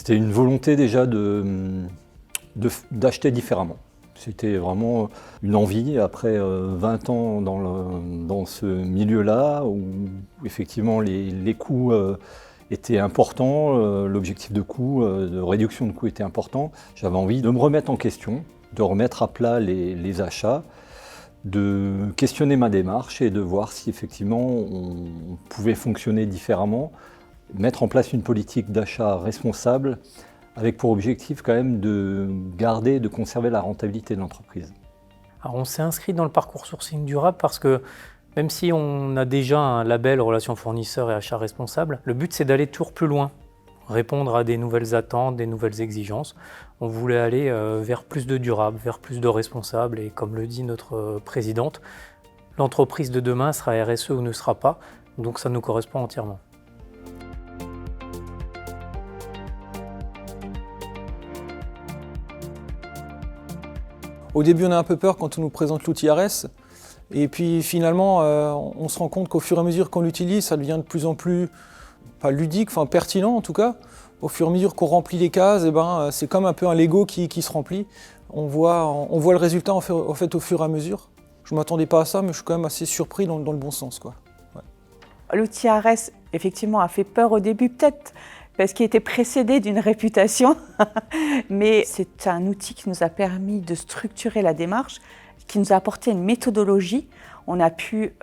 C'était une volonté déjà d'acheter différemment. C'était vraiment une envie, après 20 ans dans ce milieu-là, où effectivement les coûts étaient importants, l'objectif de coût, de réduction de coûts était important. J'avais envie de me remettre en question, de remettre à plat les achats, de questionner ma démarche et de voir si effectivement on pouvait fonctionner différemment, mettre en place une politique d'achat responsable, avec pour objectif quand même de garder, de conserver la rentabilité de l'entreprise. Alors on s'est inscrit dans le parcours sourcing durable parce que même si on a déjà un label relations fournisseurs et achats responsables, le but c'est d'aller toujours plus loin, répondre à des nouvelles attentes, des nouvelles exigences. On voulait aller vers plus de durable, vers plus de responsables et comme le dit notre présidente, l'entreprise de demain sera RSE ou ne sera pas, donc ça nous correspond entièrement. Au début, on a un peu peur quand on nous présente l'outil ARES. Et puis finalement, on se rend compte qu'au fur et à mesure qu'on l'utilise, ça devient de plus en plus, pas ludique, enfin pertinent en tout cas. Au fur et à mesure qu'on remplit les cases, c'est comme un peu un Lego qui se remplit. On voit le résultat en fait, au fur et à mesure. Je ne m'attendais pas à ça, mais je suis quand même assez surpris dans le bon sens, quoi. Ouais. L'outil ARES, effectivement, a fait peur au début, peut-être parce qu'il était précédé d'une réputation, mais c'est un outil qui nous a permis de structurer la démarche, qui nous a apporté une méthodologie. On a pu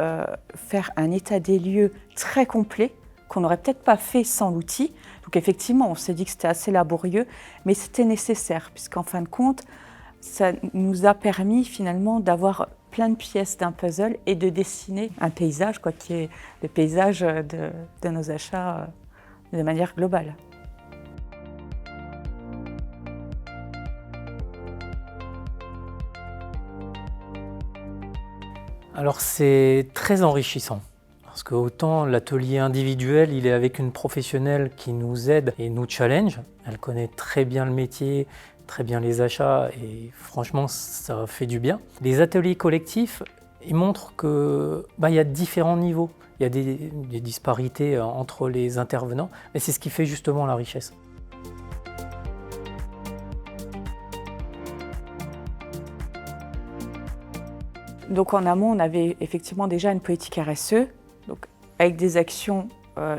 faire un état des lieux très complet, qu'on n'aurait peut-être pas fait sans l'outil. Donc effectivement, on s'est dit que c'était assez laborieux, mais c'était nécessaire, puisqu'en fin de compte, ça nous a permis finalement d'avoir plein de pièces d'un puzzle et de dessiner un paysage, qui est le paysage de nos achats de manière globale. Alors c'est très enrichissant, parce que autant l'atelier individuel, il est avec une professionnelle qui nous aide et nous challenge, elle connaît très bien le métier, très bien les achats et franchement ça fait du bien. Les ateliers collectifs, ils montrent qu'il y a différents niveaux, il y a des disparités entre les intervenants, mais c'est ce qui fait justement la richesse. Donc en amont, on avait effectivement déjà une politique RSE, donc avec des actions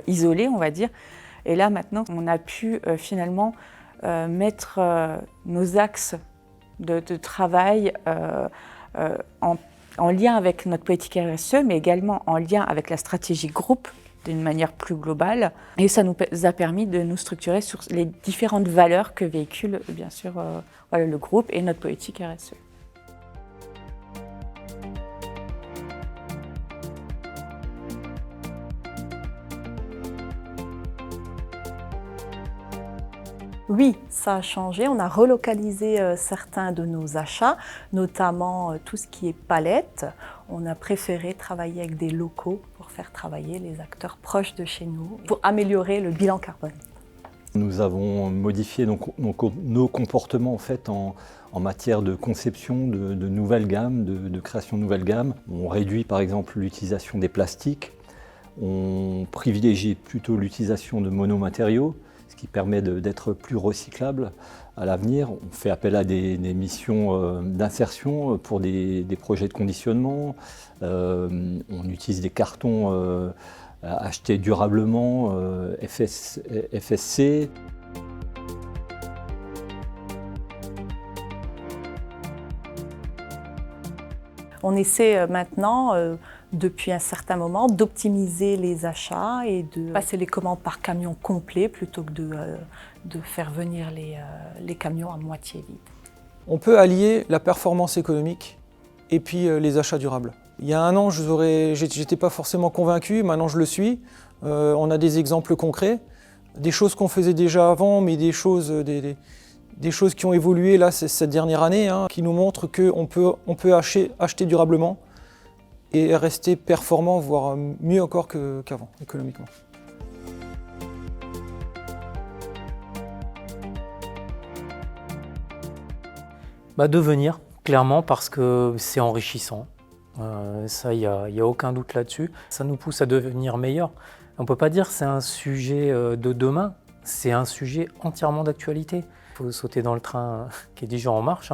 isolées, on va dire. Et là maintenant, on a pu finalement mettre nos axes de travail en lien avec notre politique RSE, mais également en lien avec la stratégie groupe d'une manière plus globale. Et ça nous a permis de nous structurer sur les différentes valeurs que véhicule bien sûr le groupe et notre politique RSE. Oui, ça a changé. On a relocalisé certains de nos achats, notamment tout ce qui est palettes. On a préféré travailler avec des locaux pour faire travailler les acteurs proches de chez nous, pour améliorer le bilan carbone. Nous avons modifié nos comportements en fait en matière de conception de nouvelles gammes, de création de nouvelles gammes. On réduit par exemple l'utilisation des plastiques, on privilégie plutôt l'utilisation de monomatériaux, ce qui permet d'être plus recyclable à l'avenir. On fait appel à des missions d'insertion pour des projets de conditionnement. On utilise des cartons achetés durablement, FSC. On essaie maintenant, depuis un certain moment, d'optimiser les achats et de passer les commandes par camion complet plutôt que de faire venir les camions à moitié vides. On peut allier la performance économique et puis les achats durables. Il y a un an, j'étais pas forcément convaincu, maintenant je le suis. On a des exemples concrets, des choses qu'on faisait déjà avant, mais des choses qui ont évolué là cette dernière année, qui nous montrent qu'on peut acheter durablement et rester performant, voire mieux encore qu'avant, économiquement. Devenir, clairement, parce que c'est enrichissant. Ça, il n'y a aucun doute là-dessus. Ça nous pousse à devenir meilleurs. On ne peut pas dire que c'est un sujet de demain. C'est un sujet entièrement d'actualité. Il faut sauter dans le train qui est déjà en marche,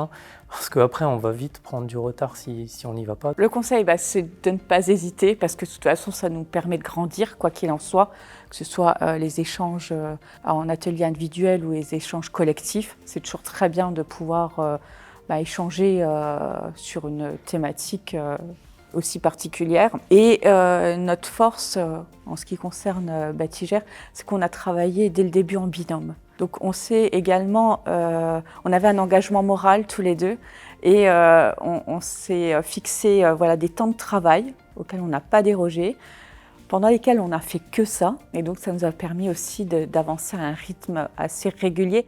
parce qu'après on va vite prendre du retard si on n'y va pas. Le conseil, c'est de ne pas hésiter parce que de toute façon ça nous permet de grandir quoi qu'il en soit, que ce soit les échanges en atelier individuel ou les échanges collectifs. C'est toujours très bien de pouvoir échanger sur une thématique aussi particulière. Et notre force en ce qui concerne Batigère, c'est qu'on a travaillé dès le début en binôme. Donc on sait également, on avait un engagement moral tous les deux et on s'est fixé des temps de travail auxquels on n'a pas dérogé, pendant lesquels on n'a fait que ça. Et donc ça nous a permis aussi d'avancer à un rythme assez régulier.